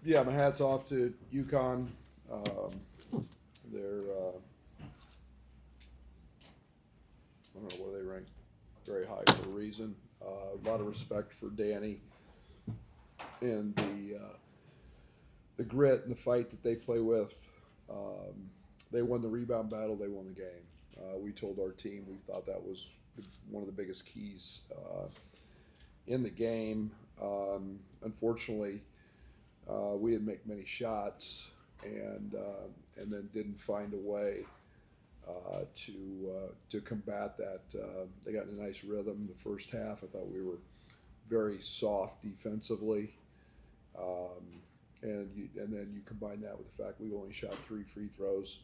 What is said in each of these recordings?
Yeah, my hat's off to UConn. They're I don't know what they rank very high for a reason. A lot of respect for Danny and the grit and the fight that they play with. They won the rebound battle. They won the game. We told our team we thought that was one of the biggest keys in the game. Unfortunately, we didn't make many shots, and then didn't find a way to combat that. They got in a nice rhythm the first half. I thought we were very soft defensively, and then you combine that with the fact we only shot 3 free throws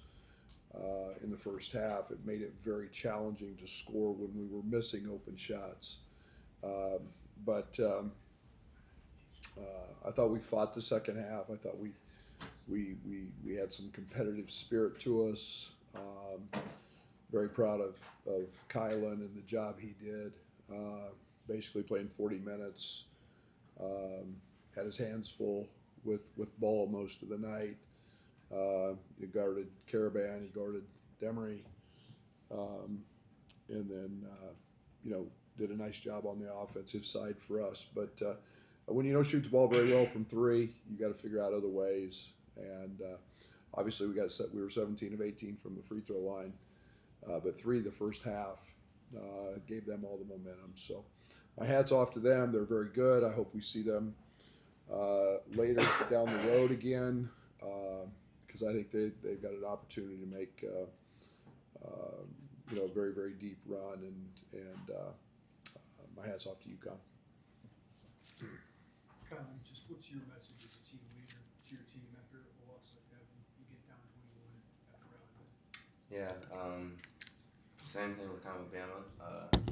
in the first half. It made it very challenging to score when we were missing open shots. But I thought we fought the second half. I thought we had some competitive spirit to us. Very proud of Kylan and the job he did. Basically playing 40 minutes. Had his hands full with ball most of the night. He guarded Caravan, he guarded Demery, and then did a nice job on the offensive side for us. But when you don't shoot the ball very well from three, you got to figure out other ways. And obviously we were 17 of 18 from the free throw line, but 3 the first half gave them all the momentum. So my hat's off to them. They're very good. I hope we see them later down the road again, because I think they've got an opportunity to make a very, very deep run, and my hat's off to UConn. Kylan, just what's your message as a team leader to your team after a loss like that when you get down 21 after rallying? Yeah, same thing with kind of Bama.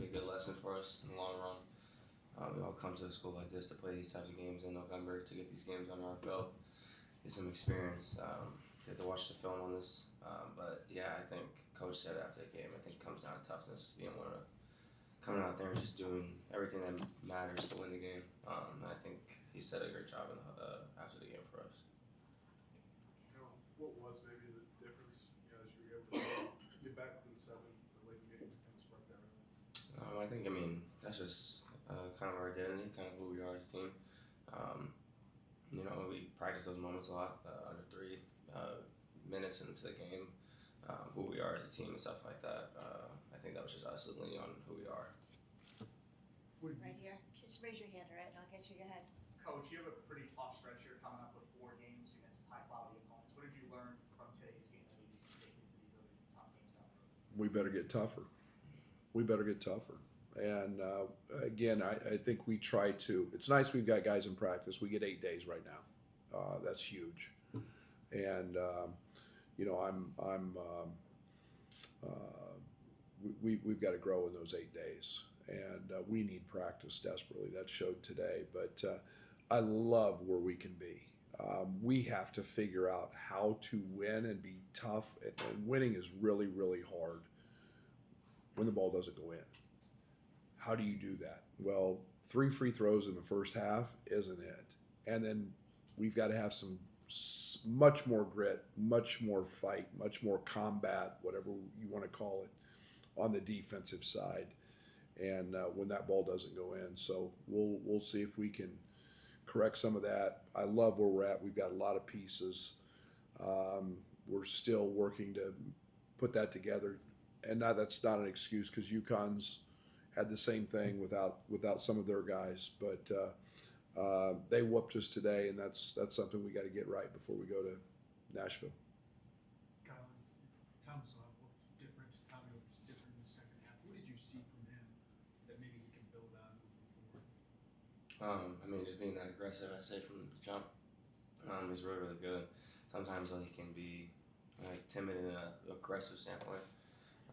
Be a good lesson for us in the long run. We all come to a school like this to play these types of games in November, to get these games under our belt, get some experience, get to watch the film on this. But yeah, I think Coach said after the game, I think it comes down to toughness, being one of coming out there and just doing everything that matters to win the game. I think he said a great job after the game for us. What was maybe the difference as you were able to get back within 7 the late game to kind of spark that early? I think, that's just kind of our identity, kind of who we are as a team. We practice those moments a lot, under 3 minutes into the game, who we are as a team and stuff like that. I think that was just us leaning on who we are. Right here. Just raise your hand, all right? And I'll get you. Go ahead. Coach, you have a pretty tough stretch here coming up with 4 games against high-quality opponents. What did you learn from today's game that maybe you can take into these other tough games down the road? We better get tougher. We better get tougher. And again, I think we try to. It's nice we've got guys in practice. We get 8 days right now. That's huge. And we've got to grow in those 8 days, and we need practice desperately. That showed today. But I love where we can be. We have to figure out how to win and be tough. And winning is really, really hard when the ball doesn't go in. How do you do that? Well, 3 free throws in the first half isn't it. And then we've got to have some much more grit, much more fight, much more combat, whatever you want to call it, on the defensive side. And when that ball doesn't go in, so we'll see if we can correct some of that. I love where we're at. We've got a lot of pieces. We're still working to put that together, and that's not an excuse because UConn's had the same thing without some of their guys, but they whooped us today, and that's something we got to get right before we go to Nashville. Kylan, Thomas looked different. Tommy looked different in the second half. What did you see from him that maybe he can build on moving forward? Just being that aggressive, I say from the jump, is really, really good. Sometimes he can be timid in an aggressive standpoint.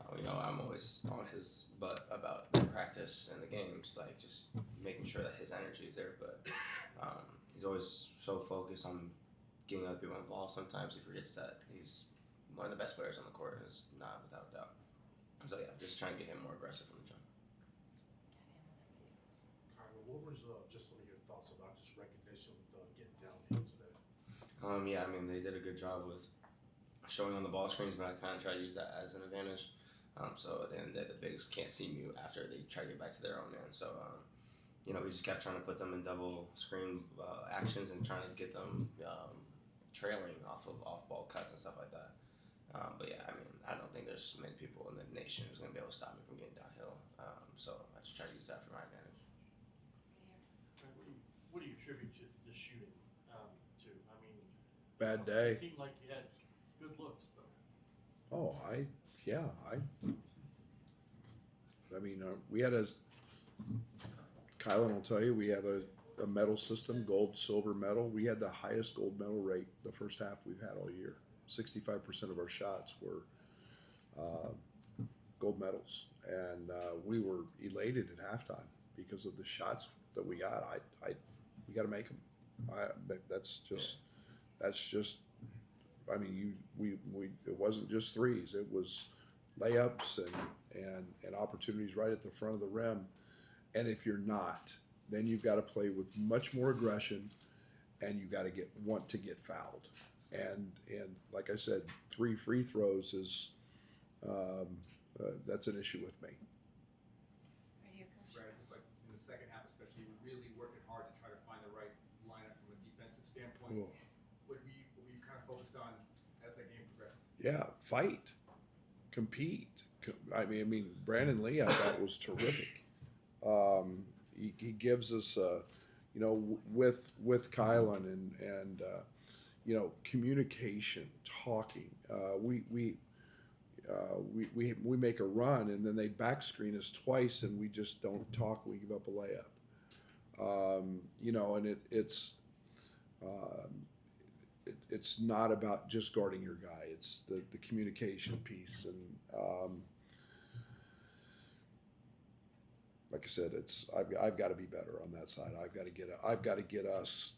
I'm always on his butt about the practice and the games, just making sure that his energy is there. But he's always so focused on getting other people involved. Sometimes he forgets that he's one of the best players on the court. It's not without a doubt. So yeah, just trying to get him more aggressive from the jump. Kylan, what was just some of your thoughts about just recognition getting downhill today? Yeah, I mean, they did a good job with showing on the ball screens, but I kind of try to use that as an advantage. So at the end of the day, the bigs can't see me after they try to get back to their own man. So, we just kept trying to put them in double screen actions and trying to get them trailing off ball cuts and stuff like that. But yeah, I mean, I don't think there's many people in the nation who's going to be able to stop me from getting downhill. So I just try to use that for my advantage. What do you attribute to the shooting to? I mean, Bad day. It seemed like you had good looks, though. Oh, I mean, we had Kylan will tell you, we have a medal system, gold, silver medal. We had the highest gold medal rate the first half we've had all year. 65% of our shots were gold medals, and we were elated at halftime because of the shots that we got. We got to make them. That's just. I mean, it wasn't just threes. It was layups and opportunities right at the front of the rim. And if you're not, then you've got to play with much more aggression, and you got to want to get fouled. And like I said, 3 free throws is that's an issue with me. Right here, Coach. Brad, like in the second half especially, you were really working hard to try to find the right lineup from a defensive standpoint. Ooh. What were you kind of focused on as that game progressed? Yeah, fight, compete. I mean, Brandon Lee, I thought was terrific. He gives us, with Kylan and communication, talking. We make a run and then they back screen us twice and we just don't talk. We give up a layup. And it's not about just guarding your guy. It's the communication piece. And like I said, I've got to be better on that side. I've got to get us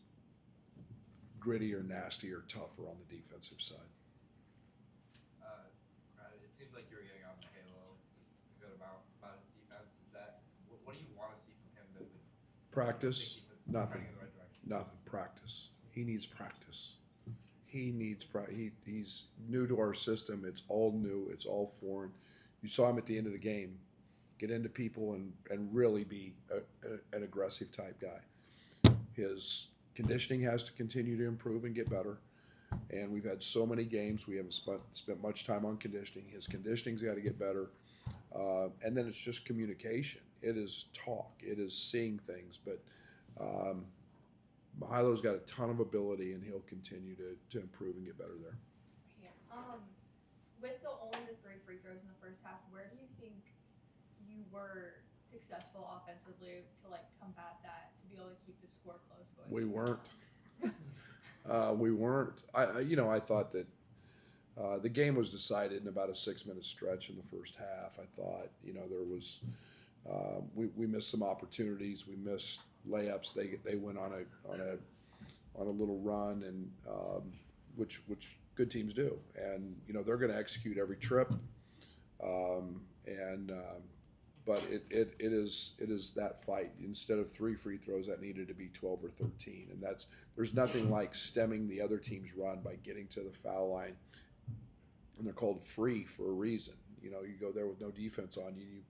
grittier, nastier, tougher on the defensive side. Brad, it seems like you're getting on the halo a good amount about his defense. Is that what do you want to see from him? That Practice, nothing. Trending in the right direction? Nothing. Practice. He needs practice. He's new to our system. It's all new. It's all foreign. You saw him at the end of the game get into people and really be an aggressive type guy. His conditioning has to continue to improve and get better. And we've had so many games. We haven't spent much time on conditioning. His conditioning's got to get better. And then it's just communication. It is talk. It is seeing things. But Milo's got a ton of ability, and he'll continue to improve and get better there. Right here. With only the 3 free throws in the first half, where do you think you were successful offensively to combat that, to be able to keep the score close going? We weren't. We weren't. I thought that the game was decided in about a 6-minute stretch in the first half. I thought, there was we missed some opportunities. We missed layups. They went on a little run, and which good teams do. And they're going to execute every trip. But it is that fight. Instead of 3 free throws, that needed to be 12 or 13. And there's nothing like stemming the other team's run by getting to the foul line. And they're called free for a reason. You go there with no defense on you,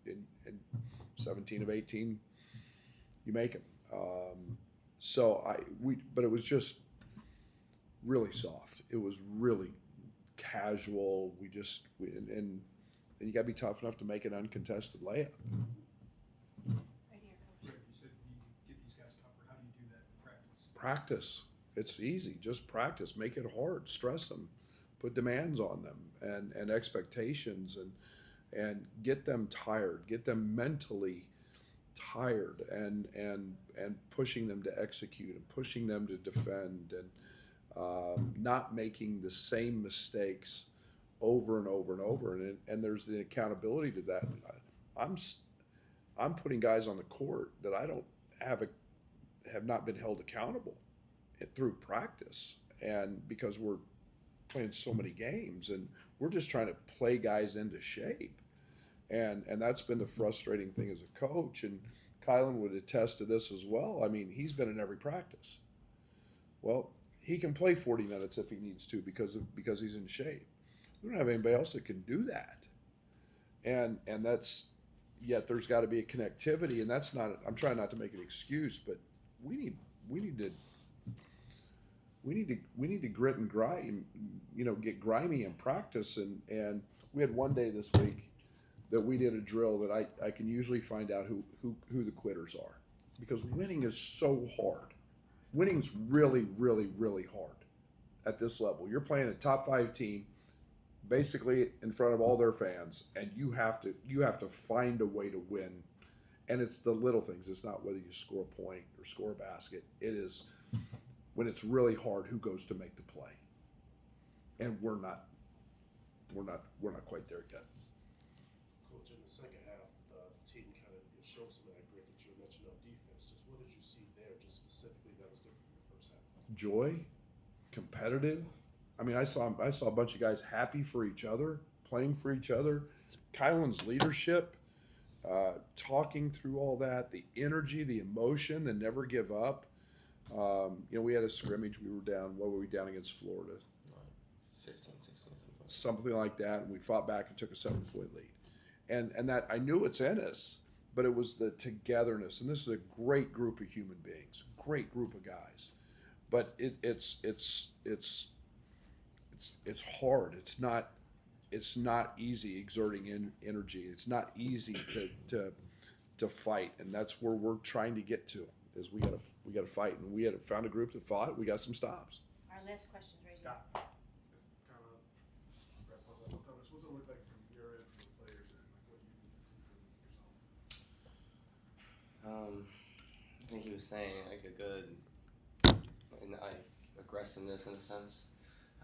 and 17 of 18, you make them. But it was just really soft. It was really casual. And you got to be tough enough to make an uncontested layup. Right here, Coach. Rick, you said you get these guys tougher. How do you do that in practice? Practice. It's easy. Just practice. Make it hard. Stress them. Put demands on them and expectations and get them tired. Get them mentally tired and pushing them to execute and pushing them to defend and not making the same mistakes over and over and over. And there's the accountability to that. I'm putting guys on the court that I don't have not been held accountable through practice, and because we're playing so many games and we're just trying to play guys into shape, and that's been the frustrating thing as a coach. And Kylan would attest to this as well. I mean, he's been in every practice. Well, he can play 40 minutes if he needs to because he's in shape. We don't have anybody else that can do that, and that's yet there's got to be a connectivity, and that's not. I'm trying not to make an excuse, but we need to grit and grind, get grimy in practice, and we had one day this week that we did a drill that I can usually find out who the quitters are, because winning is so hard. Winning's really, really, really hard at this level. You're playing a top 5 team, basically in front of all their fans, and you have to find a way to win. And it's the little things. It's not whether you score a point or score a basket. It is when it's really hard, who goes to make the play. And we're not quite there yet. Coach, in the second half, the team kind of showed some of that grit that you mentioned on defense. Just what did you see there, just specifically, that was different from the first half? Joy, competitive. I mean, I saw a bunch of guys happy for each other, playing for each other. Kylan's leadership, talking through all that, the energy, the emotion, the never give up. We had a scrimmage. We were down. What were we down against Florida? 15, 16. Something like that, and we fought back and took a 7-point lead. And that I knew it's in us, but it was the togetherness. And this is a great group of human beings, great group of guys. But it's hard. It's not easy exerting energy. It's not easy to fight, and that's where we're trying to get to. Is we gotta fight, and we had found a group that fought. We got some stops. Our last question's right here. Scott. Just kind of press on that. What's it look like from your end, from the players, and like what you need to see from yourself? I think he was saying like a good aggressiveness in a sense.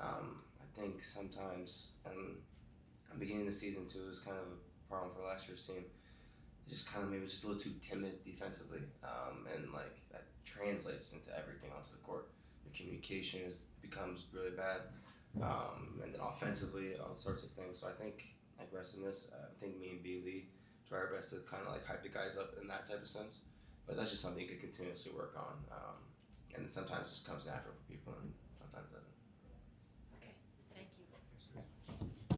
I think sometimes, and I'm beginning the season too, it was kind of a problem for last year's team. Just kind of maybe just a little too timid defensively, and like that translates into everything onto the court. Your communication becomes really bad, and then offensively, all sorts of things. So I think aggressiveness. I think me and B. Lee try our best to kind of like hype the guys up in that type of sense. But that's just something you could continuously work on, and then sometimes it just comes natural for people, and sometimes it doesn't.